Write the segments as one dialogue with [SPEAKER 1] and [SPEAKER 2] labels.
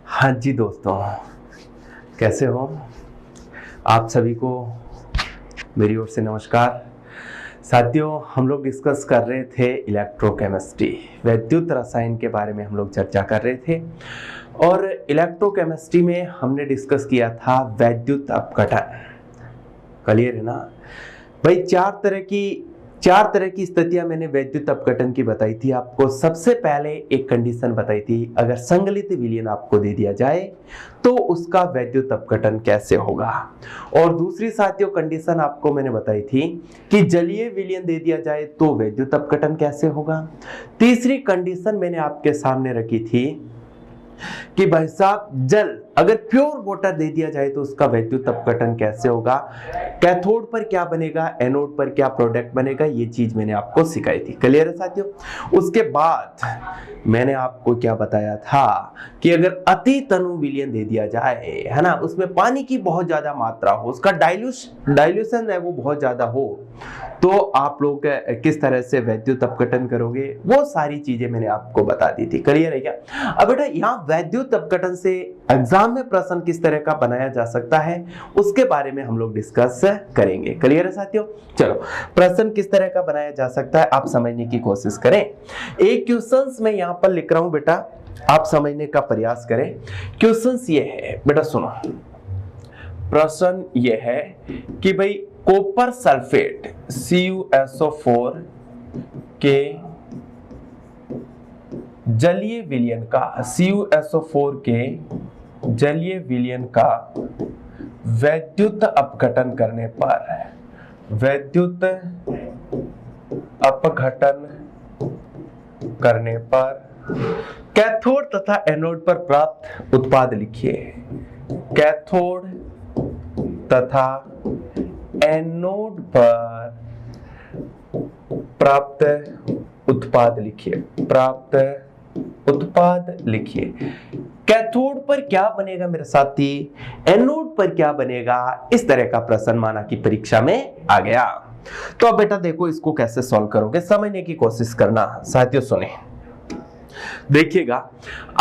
[SPEAKER 1] हाँ जी दोस्तों, कैसे हो आप सभी को मेरी ओर से नमस्कार। साथियों, हम लोग डिस्कस कर रहे थे इलेक्ट्रोकेमिस्ट्री, वैद्युत रसायन के बारे में हम लोग चर्चा कर रहे थे। और इलेक्ट्रोकेमिस्ट्री में हमने डिस्कस किया था वैद्युत अपघटन। क्लियर है ना भाई? चार तरह की स्थितियां मैंने वैद्युत अपघटन की बताई थी आपको। सबसे पहले एक कंडीशन बताई थी, अगर संगलित विलयन आपको दे दिया जाए तो उसका वैद्युत अपघटन कैसे होगा। और दूसरी साथियों कंडीशन आपको मैंने बताई थी कि जलीय विलयन दे दिया जाए तो वैद्युत अपघटन कैसे होगा। तीसरी कंडीशन मैंने आपके सामने रखी थी कि भाई साहब जल अगर प्योर वाटर दे दिया जाए तो उसका वैद्युत अपघटन कैसे होगा, कैथोड पर क्या बनेगा, एनोड पर क्या प्रोडक्ट बनेगा, ये चीज मैंने आपको सिखाई थी। क्लियर है साथियों? उसके बाद मैंने आपको क्या बताया था कि अगर अति तनु विलयन दे दिया जाए, है ना, उसमें पानी की बहुत ज्यादा मात्रा हो, उसका डाइल्यूशन है वो बहुत ज्यादा हो, तो आप लोग किस तरह से वैद्युत अपघटन करोगे, वो सारी चीजें मैंने आपको बता दी थी। क्लियर है क्या? अब बेटा यहाँ वैद्युत अपघटन से एग्जाम में प्रश्न किस तरह का बनाया जा सकता है उसके बारे में हम लोग डिस्कस करेंगे। क्लियर है साथियों? चलो, प्रश्न किस तरह का बनाया जा सकता है आप समझने की कोशिश करें। एक क्वेश्चंस मैं यहाँ पर लिख रहा हूं बेटा, आप समझने का प्रयास करें। क्वेश्चंस ये है बेटा, सुनो। प्रश्न ये है कि भाई कॉपर सल्फेट CuSO4 के जलीय विलयन का CuSO4 के जलीय विलयन का वैद्युत अपघटन करने पर कैथोड तथा एनोड पर प्राप्त उत्पाद लिखिए। कैथोड तथा एनोड पर प्राप्त उत्पाद लिखिए। कैथोड पर क्या बनेगा मेरे साथी, एनोड पर क्या बनेगा, इस तरह का प्रश्न माना कि परीक्षा में आ गया। तो अब बेटा देखो इसको कैसे सॉल्व करोगे, समझने की कोशिश करना। साथियों सुने, देखिएगा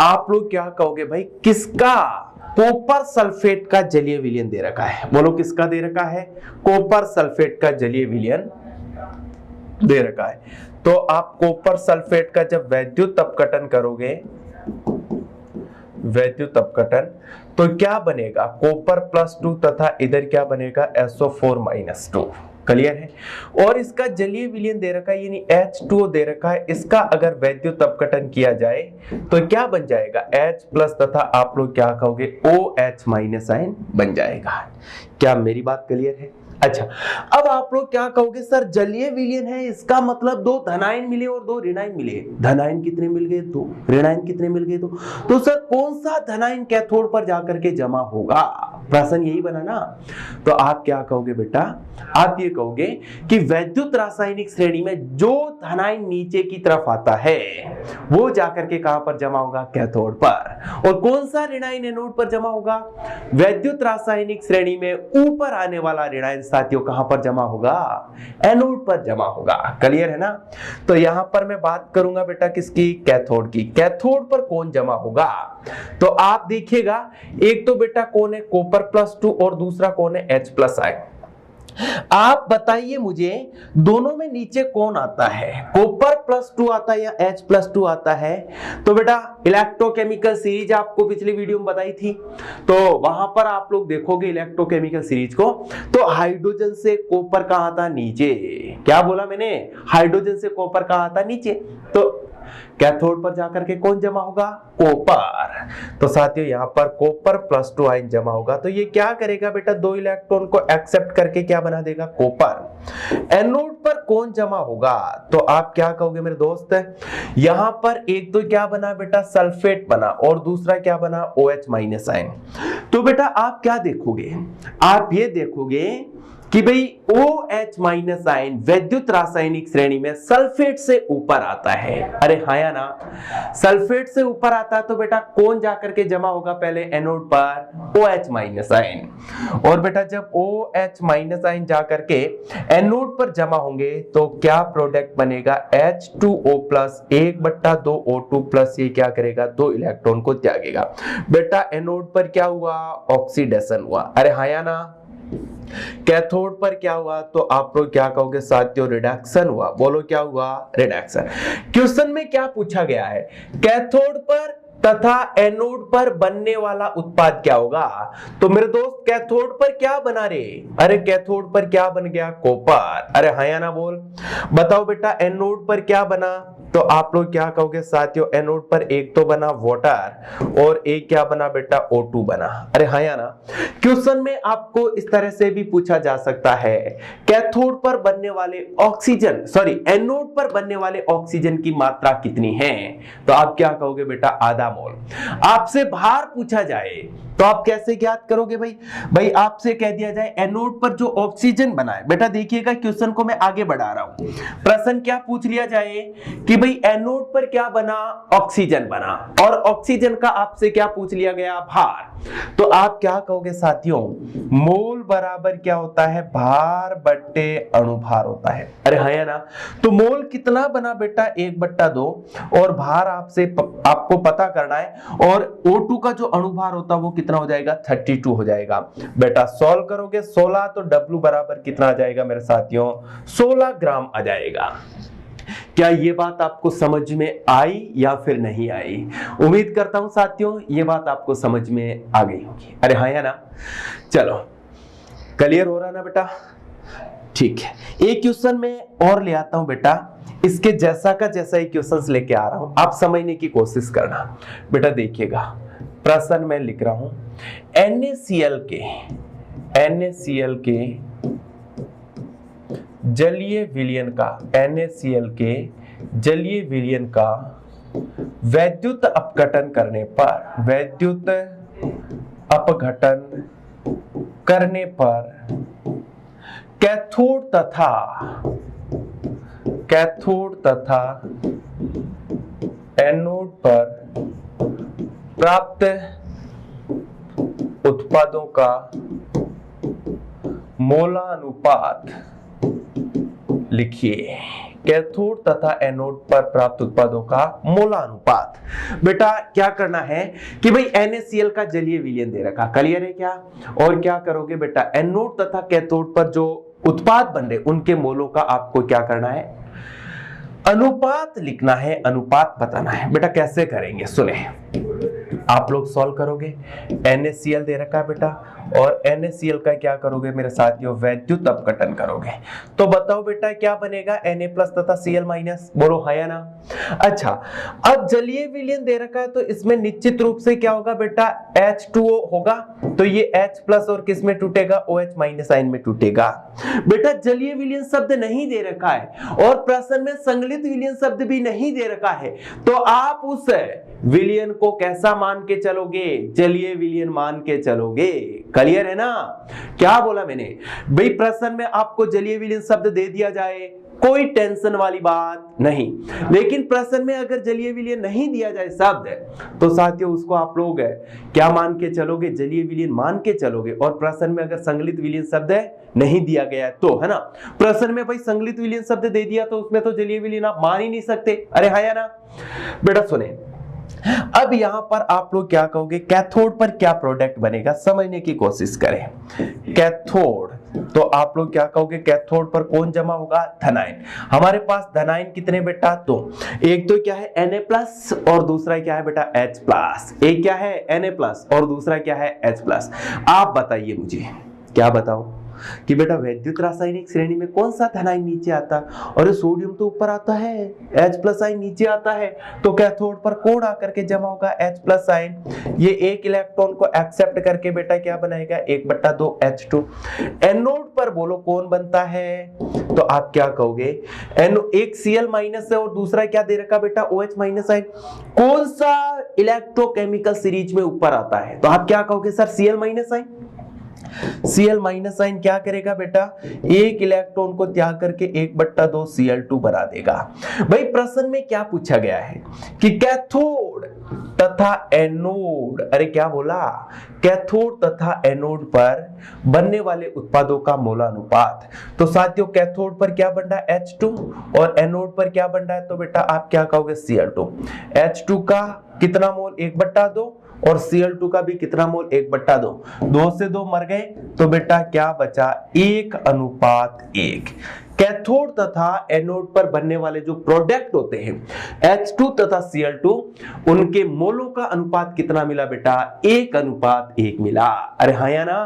[SPEAKER 1] आप लोग क्या कहोगे भाई, किसका कॉपर सल्फेट का जलीय विलयन दे रखा है, बोलो किसका दे रखा है, कॉपर सल्फेट का जलीय विलयन दे रखा है। तो आप कॉपर सल्फेट का जब वैद्युत अपघटन करोगे, तो क्या बनेगा, कॉपर +2 तथा इधर क्या बनेगा, SO4-2। क्लियर है? और इसका जलीय विलयन दे रखा है यानी H2O दे रखा है। इसका अगर वैद्युत अपघटन किया जाए तो क्या बन जाएगा, H+ तथा आप लोग क्या कहोगे, OH- आयन बन जाएगा। क्या मेरी बात क्लियर है? अच्छा, अब आप लोग क्या कहोगे, सर जलीय विलयन है इसका मतलब 2 धनायन मिले और 2 ऋणायन मिले। धनायन कितने मिल गए, 2। ऋणायन कितने मिल गए, 2। तो सर कौन सा धनायन कैथोड पर जाकर के जमा होगा, प्रश्न यही बना ना। तो आप क्या कहोगे बेटा, आप ये कहोगे कि वैद्युत रासायनिक श्रेणी में जो धनायन नीचे की तरफ आता है वो जाकर के कहां पर जमा होगा, कैथोड पर। और कौन सा ऋणायन एनोड पर जमा होगा, वैद्युत रासायनिक श्रेणी में ऊपर आने वाला ऋणायन साथियों कहां पर जमा होगा, एनोड पर जमा होगा। क्लियर है ना? तो यहां पर मैं बात करूंगा बेटा किसकी, कैथोड की। कैथोड पर कौन जमा होगा, तो आप देखिएगा एक तो बेटा कौन है, कॉपर +2 और दूसरा कौन है, H+ आयन। आप बताइए मुझे दोनों में नीचे कौन आता है, कॉपर +2 आता है या H+2 आता है। तो बेटा इलेक्ट्रोकेमिकल सीरीज आपको पिछली वीडियो में बताई थी, तो वहां पर आप लोग देखोगे इलेक्ट्रोकेमिकल सीरीज को, तो हाइड्रोजन से कॉपर कहां था, नीचे। क्या बोला मैंने, हाइड्रोजन से कॉपर कहां था, नीचे। तो कैथोड पर जाकर के कौन जमा होगा, कॉपर। तो साथियों यहां पर कॉपर +2 आयन जमा होगा, तो ये क्या करेगा बेटा, 2 इलेक्ट्रॉन को एक्सेप्ट करके क्या बना देगा, कॉपर। एनोड पर कौन जमा होगा, तो आप क्या कहोगे मेरे दोस्त, यहां पर एक तो क्या बना बेटा, सल्फेट बना, और दूसरा क्या बना, OH- आयन। तो बेटा आप क्या देखोगे, आप ये देखोगे कि भाई OH माइनस आयन वैद्युत रासायनिक श्रेणी में सल्फेट से ऊपर आता है। अरे हाँ या ना, सल्फेट से ऊपर आता है तो बेटा कौन जाकर के जमा होगा पहले एनोड पर? OH minus ion. और बेटा जब OH माइनस आयन जाकर के एनोड पर जमा होंगे तो क्या प्रोडक्ट बनेगा? H2O प्लस 1/2 O2 प्लस ये क्या करेगा? 2 इलेक्ट्रॉन को त्यागेगा। बेटा एनोड पर क्या हुआ? ऑक्सीडेशन हुआ। अरे हाँ या ना, कैथोड पर क्या हुआ? तो आप लोग क्या कहोगे साथियों? रिडक्शन हुआ। बोलो क्या हुआ? रिडक्शन। क्वेश्चन में क्या पूछा गया है? कैथोड पर तथा एनोड पर बनने वाला उत्पाद क्या होगा? तो मेरे दोस्त कैथोड पर क्या बना रे? अरे कैथोड पर क्या बन गया? कॉपर। अरे हाँ या ना बोल। बताओ बेटा एनोड पर क्या बना? तो आप लोग क्या कहोगे साथियों? एनोड पर एक तो बना वाटर और एक क्या बना बेटा? O2 बना। अरे हाँ या ना, क्वेश्चन में आपको इस तरह से भी पूछा जा सकता है, कैथोड पर बनने वाले ऑक्सीजन, सॉरी एनोड पर बनने वाले ऑक्सीजन की मात्रा कितनी है? तो आप क्या कहोगे बेटा? आधा मोल। आपसे भार पूछा जाए तो आप कैसे ज्ञात करोगे भाई? भाई आपसे कह दिया जाए एनोड पर जो ऑक्सीजन बना है, बेटा देखिएगा क्वेश्चन को मैं आगे बढ़ा रहा हूं। प्रश्न क्या पूछ लिया जाए कि भाई एनोड पर क्या बना? ऑक्सीजन बना, और ऑक्सीजन का आपसे क्या पूछ लिया गया? भार। तो आप क्या कहोगे साथियों? मोल बराबर क्या होता है? भार बट्टे अणुभार होता है। अरे हाँ या ना, तो मोल कितना बना बेटा? 1/2, और भार आपको पता करना है, और O2 का जो अणुभार होता है वो कितना हो जाएगा? 32 हो जाएगा। बेटा सॉल्व करोगे 16 तो W बराबर कितना आ जाएगा मेरे साथियों? 16 ग्राम आ जाएगा। क्या ये बात आपको समझ में आई या फिर नहीं आई? उम्मीद करता हूं साथियों ये बात आपको समझ में आ गई होगी। अरे हाँ या ना, चलो क्लियर हो रहा ना बेटा? ठीक है, एक क्वेश्चन में और ले आता हूं बेटा, इसके जैसा का जैसा एक क्वेश्चन लेके आ रहा हूं, आप समझने की कोशिश करना। बेटा देखिएगा प्रश्न में लिख रहा हूं, NaCl के जलीय विलयन का, NaCl के जलीय विलयन का वैद्युत अपघटन करने पर कैथोड तथा एनोड पर प्राप्त उत्पादों का मोलानुपात लिखिए। कैथोड तथा एनोड पर प्राप्त उत्पादों का मोलानुपात। बेटा क्या करना है कि भाई NaCl का जलीय विलयन दे रखा, क्लियर है क्या? और क्या करोगे बेटा? एनोड तथा कैथोड पर जो उत्पाद बन रहे उनके मोलों का आपको क्या करना है? अनुपात लिखना है, अनुपात बताना है। बेटा कैसे करेंगे सुने, आप लोग सॉल्व करोगे। NaCl दे रखा है बेटा, और NaCl का क्या करोगे मेरे साथियों? वैद्युत अपघटन करोगे। तो बताओ बेटा क्या बनेगा? Na प्लस तथा Cl माइनस। बोलो हाँ या ना? अच्छा, अब जलीय विलयन दे रखा है तो इसमें निश्चित रूप से क्या होगा बेटा? H2O होगा, तो ये H प्लस और किस में टूटेगा? OH माइनस आयन में टूटेगा। बेटा जलीय विलयन शब्द नहीं दे रखा है और प्रश्न में संगलित विलयन शब्द भी नहीं दे रखा है, तो आप उस विलयन को कैसा मान के चलोगे? जलीय विलयन मान के चलोगे। क्लियर है ना? क्या बोला मैंने? भाई प्रश्न में आपको जलीय विलयन शब्द दे दिया जाए, कोई टेंशन वाली बात नहीं, लेकिन प्रश्न में अगर जलीय विलयन नहीं दिया जाए शब्द, तो साथियों उसको आप लोग क्या मान के चलोगे? जलीय विलयन मान के चलोगे। और प्रश्न में अगर संगलित विलयन शब्द नहीं दिया गया तो, है ना? प्रश्न में भाई संगलित विलयन शब्द दे दिया तो उसमें तो जलीय विलयन आप मान ही नहीं सकते। अरे हाँ या ना? बेटा सुने, अब यहां पर आप लोग क्या कहोगे? कैथोड पर क्या प्रोडक्ट बनेगा समझने की कोशिश करें। कैथोड, तो आप लोग क्या कहोगे? कैथोड पर कौन जमा होगा? धनायन। हमारे पास धनायन कितने बेटा? तो एक तो क्या है Na प्लस और दूसरा क्या है बेटा? H plus. एक क्या है? Na प्लस और दूसरा क्या है? H plus. आप बताइए मुझे, क्या बताओ कि बेटा वैद्युत रासायनिक श्रेणी में कौन सा धनायन नीचे आता है? और सोडियम तो ऊपर आता है, H प्लस आयन नीचे आता है, तो कैथोड पर कौन आकर के जमा होगा? H plus ion. ये एक इलेक्ट्रॉन को एक्सेप्ट करके बेटा क्या बनाएगा? 1/2 H2। एनोड पर बोलो कौन बनता है? तो आप क्या कहोगे? एक Cl माइनस है और दूसरा क्या दे रखा बेटा? OH minus ion. कौन सा इलेक्ट्रोकेमिकल सीरीज में ऊपर आता है? तो आप क्या कहोगे? Sir Cl minus ion. Cl minus ion क्या करेगा बेटा, एक इलेक्ट्रॉन को त्याग करके 1/2 Cl2 बना देगा। भाई प्रश्न में क्या पूछा गया है कि कैथोड तथा एनोड, अरे क्या बोला, कैथोड तथा एनोड पर बनने वाले उत्पादों का मोलानुपात। तो साथियों कैथोड पर क्या बन रहा है H2 और एनोड पर क्या बन रहा है, तो बेटा आप क्या कहोगे Cl2। H2 का कितना मोल 1/2 और Cl2 का भी कितना मोल 1/2, 2 से 2 मर गए, तो बेटा क्या बचा 1:1। कैथोड तथा एनोड पर बनने वाले जो प्रोडक्ट होते हैं H2 तथा Cl2, उनके मोलों का अनुपात कितना मिला बेटा, 1:1 मिला। अरे हाँ या ना।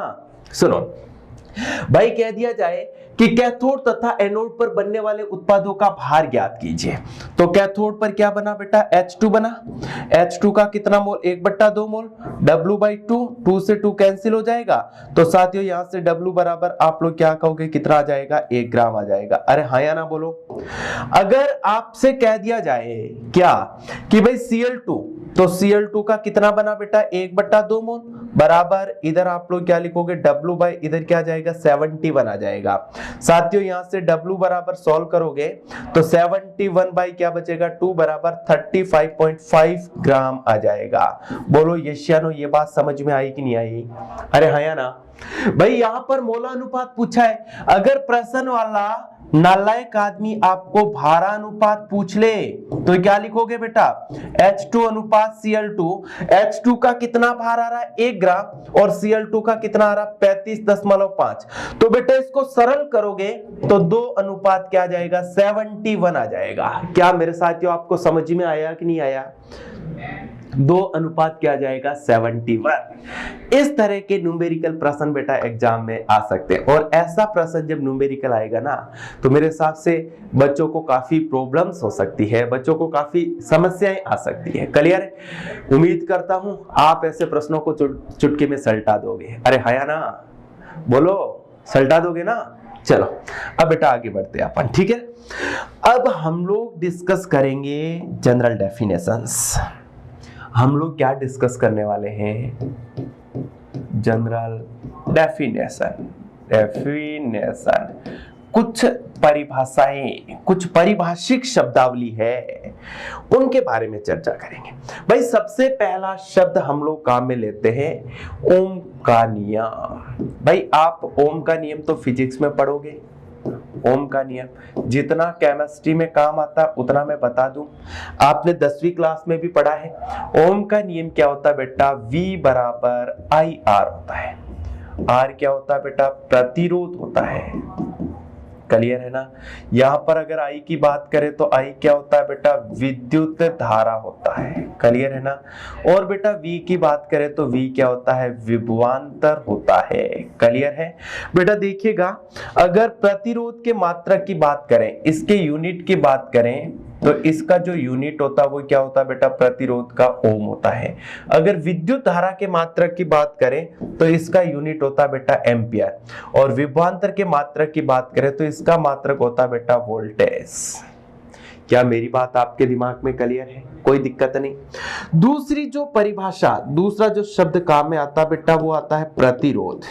[SPEAKER 1] सुनो भाई, कह दिया जाए कि कैथोड तथा एनोड पर बनने वाले उत्पादों का भार ज्ञात कीजिए। तो कैथोड पर क्या बना बेटा, H2 बना। H2 का कितना मोल, 1/2 मोल, W/2, 2 से 2 कैंसिल हो जाएगा। तो साथियों यहां से W बराबर आप लोग क्या कहोगे, कितना आ जाएगा, 1 ग्राम आ जाएगा। अरे हाँ या ना बोलो। अगर आपसे कह दिया जाए क्या कि भाई Cl2, तो Cl2 का कितना बना बेटा, 1/2 मोल बराबर, इधर आप लोग क्या लिखोगे, W बाई इधर क्या जाएगा, 71 आ जाएगा। साथियों यहां से W बराबर सॉल्व करोगे तो 71 बाई क्या बचेगा, 2 बराबर 35.5 ग्राम आ जाएगा। बोलो यस या नो, ये बात समझ में आई कि नहीं आई। अरे हाँ या ना। भाई यहां पर मोलानुपात पूछा है। अगर प्रश्न वाला नालायक आदमी आपको भारानुपात पूछ ले तो क्या लिखोगे बेटा, H2 अनुपात Cl2। H2 का कितना भार आ रहा है, 1 ग्राम, और Cl2 का कितना आ रहा है, 35.5। तो बेटा इसको सरल करोगे तो 2 अनुपात क्या आ जाएगा, 71 आ जाएगा। क्या मेरे साथियों आपको समझ में आया कि नहीं आया। 2 अनुपात क्या जाएगा, 71। इस तरह के न्यूमेरिकल प्रश्न बेटा एग्जाम में आ सकते हैं। और ऐसा प्रश्न जब न्यूमेरिकल आएगा ना, तो मेरे हिसाब से बच्चों को काफी प्रॉब्लम्स हो सकती है, बच्चों को काफी समस्याएं आ सकती है। क्लियर है। उम्मीद करता हूं आप ऐसे प्रश्नों को चुटकी में सलटा दोगे। अरे हाया ना, बोलो सलटा दोगे ना। चलो अब बेटा आगे बढ़ते हैं अपन, ठीक है। अब हम लोग डिस्कस करेंगे जनरल डेफिनेशंस। हम लोग क्या डिस्कस करने वाले हैं, जनरल डेफिनेशन। कुछ परिभाषाएं, कुछ परिभाषिक शब्दावली है, उनके बारे में चर्चा करेंगे। भाई सबसे पहला शब्द हम लोग काम में लेते हैं ओम का नियम। भाई आप ओम का नियम तो फिजिक्स में पढ़ोगे। ओम का नियम जितना केमिस्ट्री में काम आता है उतना मैं बता दूं, आपने 10वीं क्लास में भी पढ़ा है। ओम का नियम क्या होता है बेटा, V बराबर IR होता है। R क्या होता है बेटा, प्रतिरोध होता है। क्लियर है ना। यहां पर अगर I की बात करें तो I क्या होता है बेटा, विद्युत धारा होता है। क्लियर है ना। और बेटा V की बात करें तो V क्या होता है, विभवांतर होता है। क्लियर है बेटा। देखिएगा अगर प्रतिरोध के मात्रक की बात करें, इसके यूनिट की बात करें, तो इसका जो यूनिट होता है वो क्या होता है बेटा, प्रतिरोध का ओम होता है। अगर विद्युत धारा के मात्रक की बात करें तो इसका यूनिट होता है बेटा एम्पियर, और विभवांतर के मात्रक की बात करें तो इसका मात्रक होता है बेटा वोल्टेज। क्या मेरी बात आपके दिमाग में क्लियर है, कोई दिक्कत नहीं। दूसरी जो परिभाषा, दूसरा जो शब्द काम में आता है बेटा, वो आता है प्रतिरोध।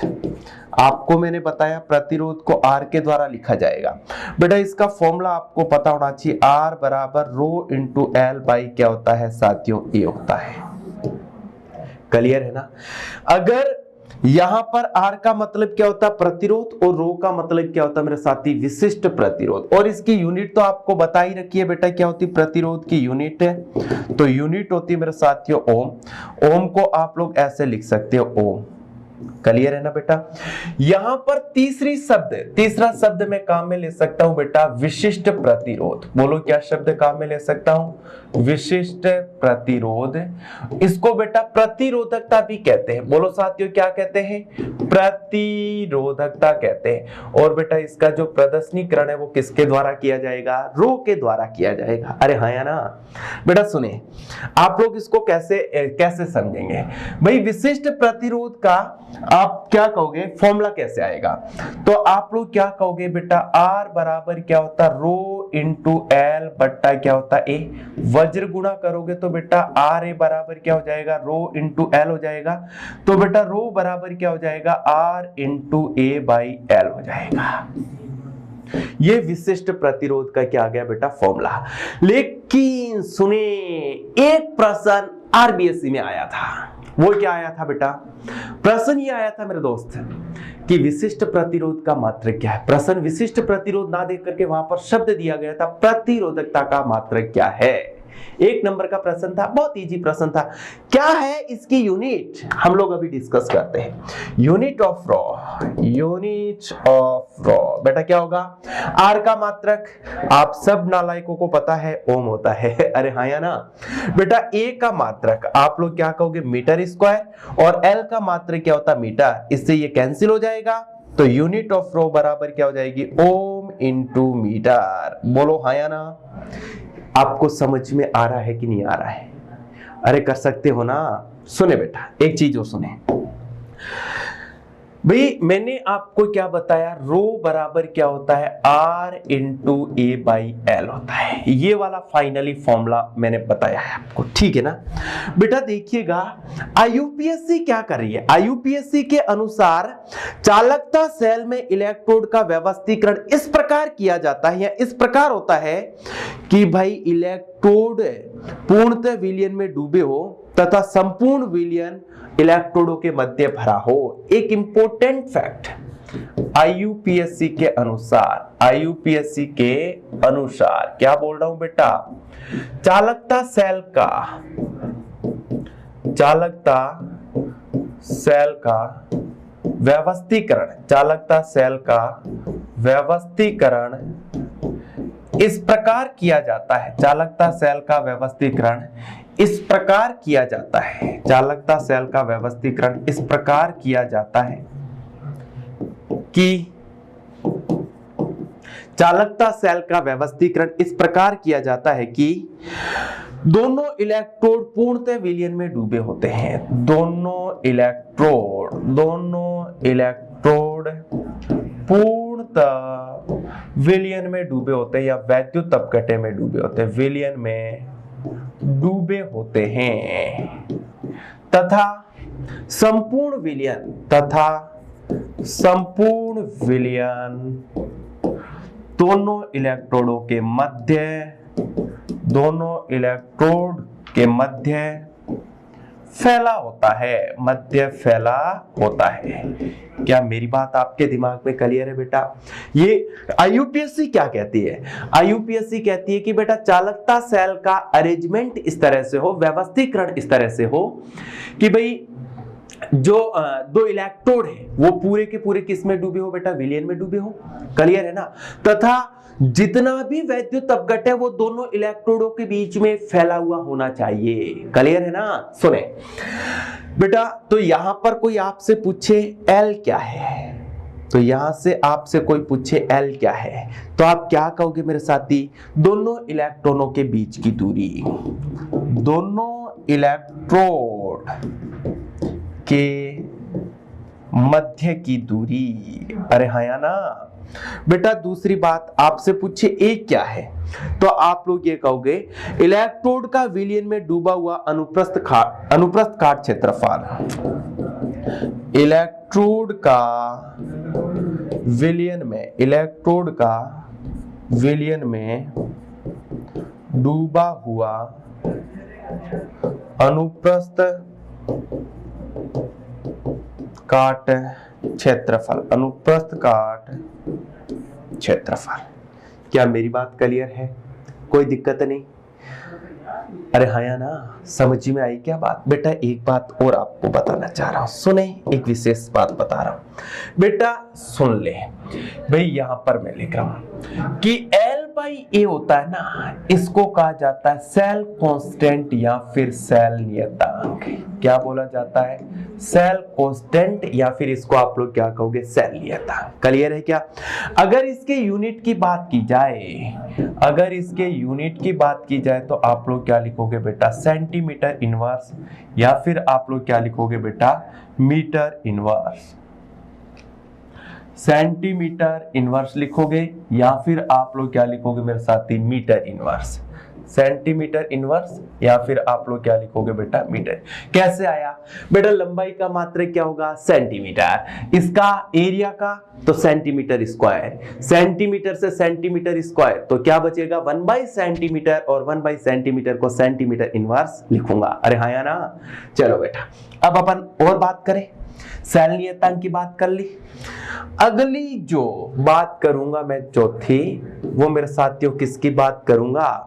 [SPEAKER 1] आपको मैंने बताया प्रतिरोध को R के द्वारा लिखा जाएगा। बेटा इसका फॉर्मूला आपको पता होना चाहिए, R बराबर रो इंटू L बाई क्या होता है साथियों, A होता है। क्लियर है ना। अगर यहां पर R का मतलब क्या होता है, प्रतिरोध, और रो का मतलब क्या होता है मेरे साथी, विशिष्ट प्रतिरोध। और इसकी यूनिट तो आपको बता ही रखी है बेटा, क्या होती है प्रतिरोध की यूनिट है, तो यूनिट होती है मेरे साथियों ओम। ओम को आप लोग ऐसे लिख सकते हो ओम। क्लियर है ना बेटा। यहां पर तीसरा शब्द मैं काम में ले सकता हूं बेटा, विशिष्ट प्रतिरोध। बोलो क्या शब्द काम में ले सकता हूं, विशिष्ट प्रतिरोध। इसको बेटा प्रतिरोधकता भी कहते हैं। बोलो साथियों क्या कहते हैं, प्रतिरोधकता कहते हैं। और बेटा इसका जो प्रदर्शनीकरण है वो किसके द्वारा किया जाएगा, रो के द्वारा किया जाएगा। अरे हाँ या ना बेटा। सुने आप लोग इसको कैसे समझेंगे। भाई विशिष्ट प्रतिरोध का आप क्या कहोगे, फॉर्मूला कैसे आएगा, तो आप लोग क्या कहोगे बेटा, R बराबर क्या होता है, रो इंटू एल बट्टा क्या होता है ए। वज्र गुणा करोगे तो बेटा आर ए बराबर क्या हो जाएगा, रो इंटू एल हो जाएगा। तो बेटा रो बराबर क्या हो जाएगा, R into A by L हो जाएगा। ये विशिष्ट प्रतिरोध का क्या आ गया बेटा, फॉर्मूला। लेकिन सुने, एक प्रश्न आरबीएससी में आया था। वो क्या आया था बेटा, प्रश्न ये आया था मेरे दोस्त कि विशिष्ट प्रतिरोध का मात्रक क्या है। प्रश्न विशिष्ट प्रतिरोध ना देख करके वहां पर शब्द दिया गया था प्रतिरोधकता का मात्रक क्या है। एक नंबर का प्रश्न था, बहुत इजी प्रश्न था। क्या है इसकी यूनिट, हम लोग अभी डिस्कस करते हैं। Unit of raw, unit of raw बेटा क्या होगा, आर का मात्रक आप सब नालायकों को पता है ओम होता है। अरे हाँ या ना बेटा। ए का मात्रक आप लोग क्या कहोगे, मीटर स्क्वायर, और एल का मात्रक क्या होता है, मीटर। इससे ये कैंसिल हो जाएगा, तो यूनिट ऑफ रॉ बराबर क्या हो जाएगी, ओम इंटू मीटर। बोलो हाँ या ना। आपको समझ में आ रहा है कि नहीं आ रहा है, अरे कर सकते हो ना। सुने बेटा, एक चीज और सुने भाई, मैंने आपको क्या बताया, रो बराबर क्या होता है, R into A by L होता है। ये वाला फाइनली फॉर्मूला मैंने बताया है आपको, ठीक है ना बेटा। देखिएगा आईयूपीएससी क्या कर रही है, आईयूपीएससी के अनुसार चालकता सेल में इलेक्ट्रोड का व्यवस्थीकरण इस प्रकार किया जाता है, या इस प्रकार होता है कि भाई इलेक्ट्रोड पूर्णतः विलयन में डूबे हो तथा संपूर्ण विलयन इलेक्ट्रोडों के मध्य भरा हो। एक इंपॉर्टेंट फैक्ट, आईयूपीएससी के अनुसार, आईयूपीएससी के अनुसार क्या बोल रहा हूं बेटा, चालकता सेल का व्यवस्थीकरण, चालकता सेल का व्यवस्थीकरण इस प्रकार किया जाता है, चालकता सेल का व्यवस्थीकरण इस प्रकार किया जाता है, चालकता सेल का व्यवस्थीकरण इस प्रकार किया जाता है कि चालकता सेल का व्यवस्थीकरण इस प्रकार किया जाता है कि दोनों इलेक्ट्रोड पूर्णतः विलयन में डूबे होते हैं। दोनों इलेक्ट्रोड पूर्णतः विलयन में डूबे होते हैं, या वैद्युत अपघट्य में डूबे होते हैं, विलयन में डूबे होते हैं, तथा संपूर्ण विलयन दोनों इलेक्ट्रोडों के मध्य फैला होता है। क्या मेरी बात आपके दिमाग में क्लियर है बेटा? ये आईयूपीएससी क्या कहती है, आईयूपीएससी कहती है कि बेटा चालकता सेल का अरेंजमेंट इस तरह से हो, व्यवस्थीकरण इस तरह से हो कि भाई जो दो इलेक्ट्रोड है वो पूरे के पूरे किस में डूबे हो बेटा, विलयन में डूबे हो। क्लियर है ना? तथा जितना भी वैद्युत अपघट है वो दोनों इलेक्ट्रोडों के बीच में फैला हुआ होना चाहिए। क्लियर है ना? सुने बेटा, तो यहां पर कोई आपसे पूछे एल क्या है, तो यहां से आपसे कोई पूछे एल क्या है, तो आप क्या कहोगे मेरे साथी? दोनों इलेक्ट्रॉनों के बीच की दूरी, दोनों इलेक्ट्रोड के मध्य की दूरी। अरे हाँ या ना बेटा? दूसरी बात आपसे पूछे ए क्या है, तो आप लोग ये कहोगे इलेक्ट्रोड का विलयन में डूबा हुआ अनुप्रस्थ काट क्षेत्रफल, इलेक्ट्रोड का विलयन में डूबा हुआ अनुप्रस्थ काट क्षेत्रफल, अनुप्रस्थ काट क्षेत्रफल। क्या मेरी बात क्लियर है? कोई दिक्कत नहीं? अरे हाँ या ना? समझ में आई क्या बात? बेटा एक बात और आपको बताना चाह रहा हूं, सुने, एक विशेष बात बता रहा हूं बेटा, सुन ले भाई। यहां पर मैं लिख रहा हूं कि L बाई ए होता है ना, इसको कहा जाता है सेल कांस्टेंट या फिर सेल नियतांक। क्या बोला जाता है? सेल कांस्टेंट, या फिर इसको आप लोग क्या कहोगे, सेल नियतांक। क्लियर है क्या? अगर इसके यूनिट की बात की जाए, तो आप लोग क्या लिखोगे बेटा, सेंटीमीटर इनवर्स, या फिर आप लोग क्या लिखोगे बेटा, मीटर इनवर्स। सेंटीमीटर इनवर्स लिखोगे या फिर आप लोग क्या लिखोगे मेरे साथी, मीटर इनवर्स। सेंटीमीटर इनवर्स या फिर आप लोग क्या लिखोगे बेटा, मीटर। कैसे आया बेटा, लंबाई का मात्रक क्या होगा, सेंटीमीटर, इसका एरिया का तो सेंटीमीटर स्क्वायर, सेंटीमीटर से सेंटीमीटर स्क्वायर तो क्या बचेगा 1 सेंटीमीटर, और 1 सेंटीमीटर को सेंटीमीटर इनवर्स लिखूंगा। अरे हाँ या ना। चलो बेटा अब अपन और बात करें, सैल नियतांक की बात कर ली। अगली जो बात करूंगा मैं चौथी, वो मेरे साथियों किसकी बात करूंगा,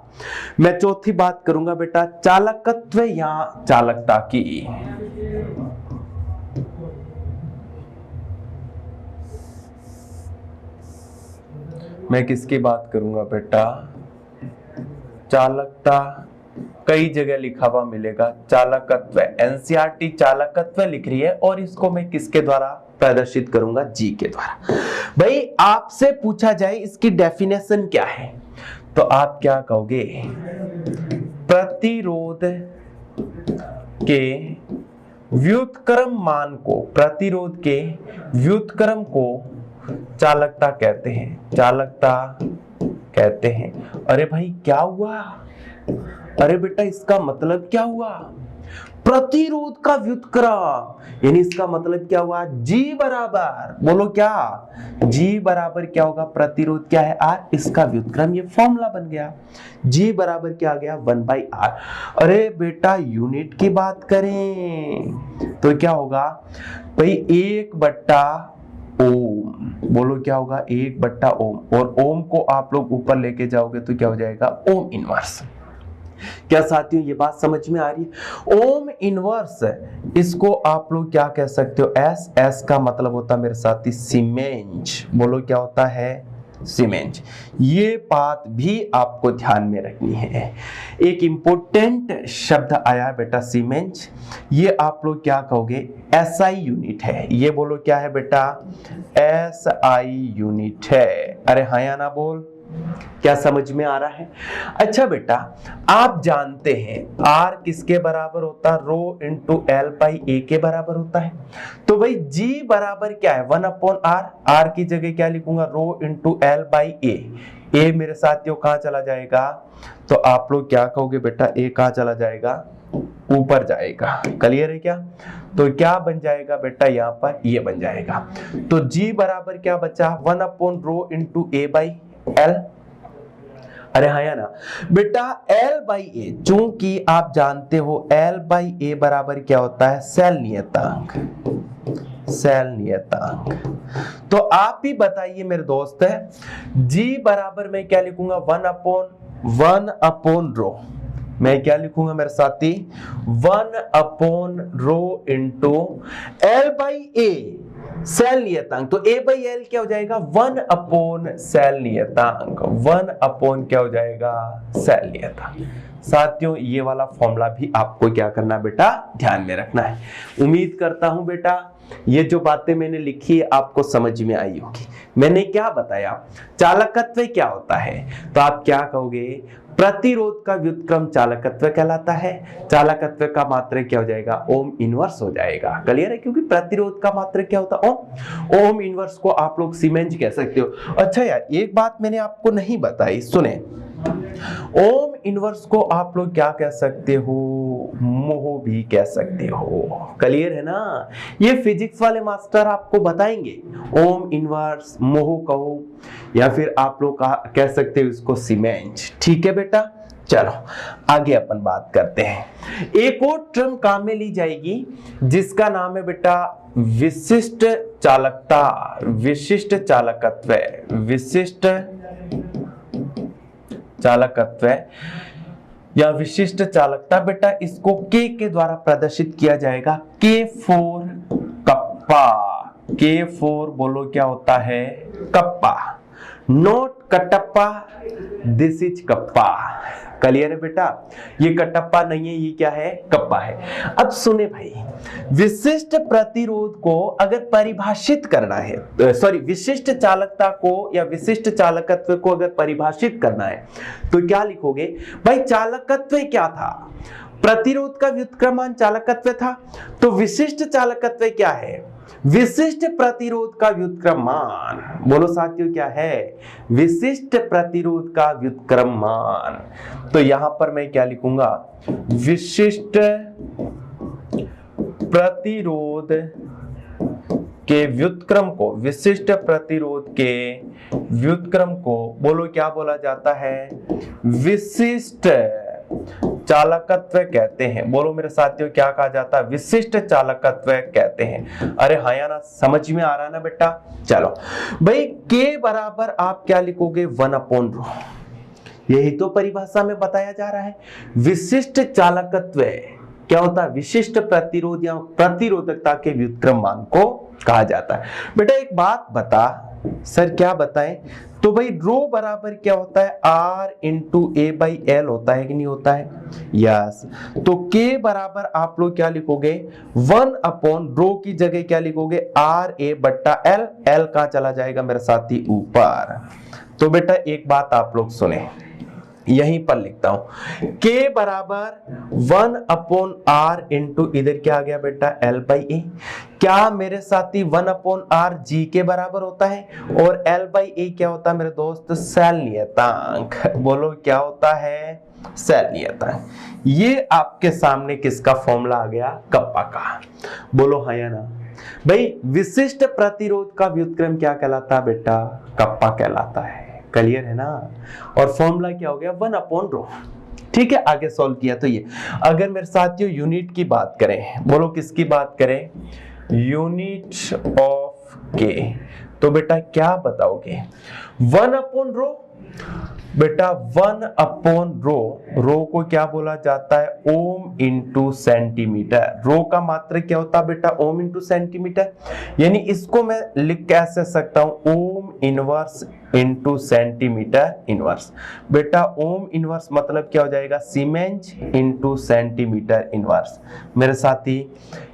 [SPEAKER 1] मैं चौथी बात करूंगा बेटा चालकत्व या चालकता की। मैं किसकी बात करूंगा बेटा, चालकता। कई जगह लिखा हुआ मिलेगा चालकत्व, एनसीईआरटी चालकत्व लिख रही है, और इसको मैं किसके द्वारा प्रदर्शित करूंगा, जी के द्वारा। भाई आपसे पूछा जाए इसकी डेफिनेशन क्या है, तो आप क्या कहोगे, प्रतिरोध के व्युत्क्रम मान को, प्रतिरोध के व्युत्क्रम को चालकता कहते हैं, चालकता कहते हैं। अरे भाई क्या हुआ, अरे बेटा इसका मतलब क्या हुआ, प्रतिरोध का व्युत्क्रम, यानी इसका मतलब क्या हुआ, G बराबर, बोलो क्या, G बराबर क्या होगा, प्रतिरोध क्या है R, इसका व्युत्क्रम, ये फॉर्मूला बन गया। G बराबर क्या आ गया 1/R। अरे बेटा यूनिट की बात करें तो क्या होगा भाई 1/ओम, बोलो क्या होगा 1/ओम, और ओम को आप लोग ऊपर लेके जाओगे तो क्या हो जाएगा ओम इनवर्स। क्या साथियों ये बात समझ में आ रही है, ओम इनवर्स, इसको आप लोग क्या कह सकते हो, एस, एस का मतलब होता है मेरे साथी सीमेंस, बोलो क्या होता है, सीमेंस। ये बात भी आपको ध्यान में रखनी है। एक इंपॉर्टेंट शब्द आया है बेटा सीमेंस, ये आप लोग क्या कहोगे, एसआई यूनिट है, ये बोलो क्या है बेटा, एसआई यूनिट है। अरे हाँ या ना बोल, क्या समझ में आ रहा है। अच्छा बेटा आप जानते हैं R किसके बराबर होता है, रो इंटू एल बाई ए के बराबर होता है, तो भाई G बराबर क्या है 1/R, R की जगह क्या लिखूंगा, रो इंटू एल बाई ए, ए मेरे साथियों कहां चला जाएगा, तो आप लोग क्या कहोगे बेटा, ए कहां चला जाएगा, ऊपर जाएगा। क्लियर है क्या, तो क्या बन जाएगा बेटा, यहाँ पर ये बन जाएगा, तो G बराबर क्या बचा 1/रो इंटू ए बाई एल। अरे हाँ या ना बेटा, L बाई ए, चूंकि आप जानते हो L बाई ए बराबर क्या होता है, सेल नियतांक, सेल नियतांक। तो आप ही बताइए मेरे दोस्त है, G बराबर मैं क्या लिखूंगा 1/रो, मैं क्या लिखूंगा मेरे साथी 1/रो into L by A cell नियतांक, तो ए बाई एल क्या हो जाएगा 1/सेल नियतांक, 1/ क्या हो जाएगा, सेल नियतांक। साथियों ये वाला फॉर्मूला भी आपको क्या करना बेटा, ध्यान में रखना है। उम्मीद करता हूं बेटा ये जो बातें मैंने लिखी है आपको समझ में आई होगी। मैंने क्या बताया, चालकत्व क्या होता है, तो आप क्या कहोगे, प्रतिरोध का व्युत्क्रम चालकत्व कहलाता है, चालकत्व का मात्रक क्या हो जाएगा, ओम इनवर्स हो जाएगा। क्लियर है, क्योंकि प्रतिरोध का मात्रक क्या होता है, ओम, ओम इनवर्स को आप लोग सीमेंस कह सकते हो। अच्छा यार एक बात मैंने आपको नहीं बताई, सुने, ओम इनवर्स को आप लोग क्या कह सकते हो, मोह भी कह सकते हो। क्लियर है ना, ये फिजिक्स वाले मास्टर आपको बताएंगे, ओम इनवर्स, मोह कहो, या फिर आप लोग कह सकते हो इसको सीमेंस। ठीक है बेटा, चलो आगे अपन बात करते हैं। एक और टर्म काम में ली जाएगी जिसका नाम है बेटा विशिष्ट चालकता, विशिष्ट चालकत्व, विशिष्ट चालकत्व या विशिष्ट चालकता। बेटा इसको K के द्वारा प्रदर्शित किया जाएगा, K4 कप्पा, K4 बोलो क्या होता है, kappa, note Kattappa, this is kappa. Clear है बेटा, ये कटप्पा नहीं है, ये क्या है, कप्पा है। अब सुने भाई, विशिष्ट प्रतिरोध को अगर परिभाषित करना है, सॉरी विशिष्ट चालकता को या विशिष्ट चालकत्व को अगर परिभाषित करना है तो क्या लिखोगे भाई, चालकत्व क्या था, प्रतिरोध का व्युत्क्रमान चालकत्व था, तो विशिष्ट चालकत्व क्या है, विशिष्ट प्रतिरोध का व्युत्क्रम मान। बोलो साथियों क्या है? विशिष्ट प्रतिरोध का व्युत्क्रम मान। तो यहां पर मैं क्या लिखूंगा? विशिष्ट प्रतिरोध के व्युत्क्रम को, विशिष्ट प्रतिरोध के व्युत्क्रम को बोलो क्या बोला जाता है? विशिष्ट चालकत्व कहते हैं। बोलो मेरे साथियों क्या कहा जाता है? विशिष्ट चालकत्व कहते हैं। अरे हाँ या ना, समझ में आ रहा है ना बेटा? चलो भाई, के बराबर आप क्या लिखोगे? 1/ρ। यही तो परिभाषा में बताया जा रहा है। विशिष्ट चालकत्व क्या होता है? विशिष्ट प्रतिरोध या प्रतिरोधकता के व्युत्क्रम मान को कहा जाता है। बेटा एक बात बता। सर क्या बताएं? तो भाई रो बराबर क्या होता है? R × A/L होता है कि नहीं होता है? यस। तो K बराबर आप लोग क्या लिखोगे? 1/ρ की जगह क्या लिखोगे? RA/L। L कहां चला जाएगा मेरे साथी? ऊपर। तो बेटा एक बात आप लोग सुने, यहीं पर लिखता हूं, K बराबर 1/R इंटू इधर क्या आ गया बेटा? L/A। क्या मेरे साथी 1/R G के बराबर होता है? और L/A क्या होता है मेरे दोस्त? शैल नियतांक। बोलो क्या होता है? शैल नियतांक। ये आपके सामने किसका फॉर्मूला आ गया? कप्पा का। बोलो हाँ या ना? भाई विशिष्ट प्रतिरोध का व्युत्क्रम क्या कहलाता है बेटा? कप्पा कहलाता है। क्लियर है ना? और फॉर्मूला क्या हो गया? 1/ρ। ठीक है, आगे सॉल्व किया। तो ये अगर मेरे साथियों यूनिट की बात करें, बोलो किसकी बात करें? यूनिट ऑफ के, तो बेटा क्या बताओगे? 1/ρ। बेटा 1/ρ, रो को क्या बोला जाता है? Ohm into centimetre. रो का मात्रक क्या होता है बेटा? Ohm into centimetre. यानी इसको मैं लिख कैसे सकता हूं? Ohm inverse into centimetre inverse. बेटा ओम इनवर्स मतलब क्या हो जाएगा? Siemens into centimetre inverse. मेरे साथी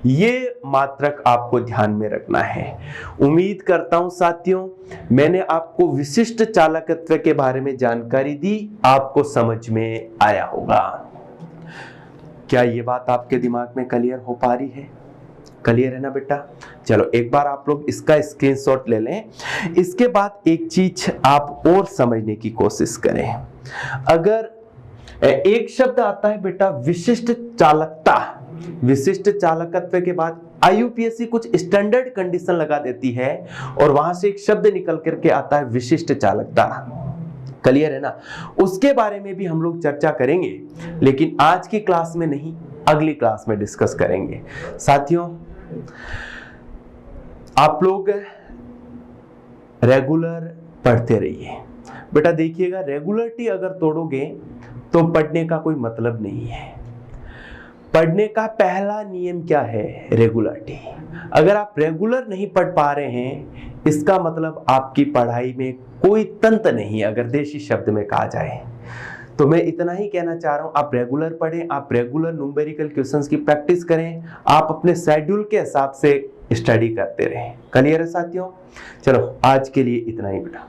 [SPEAKER 1] ये मात्रक आपको ध्यान में रखना है। उम्मीद करता हूं साथियों मैंने आपको विशिष्ट चालकत्व के बारे में जानकारी दी, आपको समझ में आया होगा। क्या ये बात आपके दिमाग में क्लियर हो पा रही है? क्लियर है ना बेटा? चलो एक बार आप लोग इसका स्क्रीनशॉट ले लें। इसके बाद एक चीज आप और समझने की कोशिश करें। अगर एक शब्द आता है बेटा विशिष्ट चालकता, विशिष्ट चालकत्व के बाद IUPAC कुछ स्टैंडर्ड कंडीशन लगा देती है और वहां से एक शब्द निकल करके आता है विशिष्ट चालकता। क्लियर है ना? उसके बारे में भी हम लोग चर्चा करेंगे, लेकिन आज की क्लास में नहीं, अगली क्लास में डिस्कस करेंगे। साथियों आप लोग रेगुलर पढ़ते रहिए। बेटा देखिएगा, रेगुलरिटी अगर तोड़ोगे तो पढ़ने का कोई मतलब नहीं है। पढ़ने का पहला नियम क्या है? रेगुलरिटी। अगर आप रेगुलर नहीं पढ़ पा रहे हैं, इसका मतलब आपकी पढ़ाई में कोई तंत्र नहीं, अगर देशी शब्द में कहा जाए। तो मैं इतना ही कहना चाह रहा हूं, आप रेगुलर पढ़ें, आप रेगुलर न्यूमेरिकल क्वेश्चंस की प्रैक्टिस करें, आप अपने शेड्यूल के हिसाब से स्टडी करते रहें। क्लियर है साथियों? चलो आज के लिए इतना ही बेटा।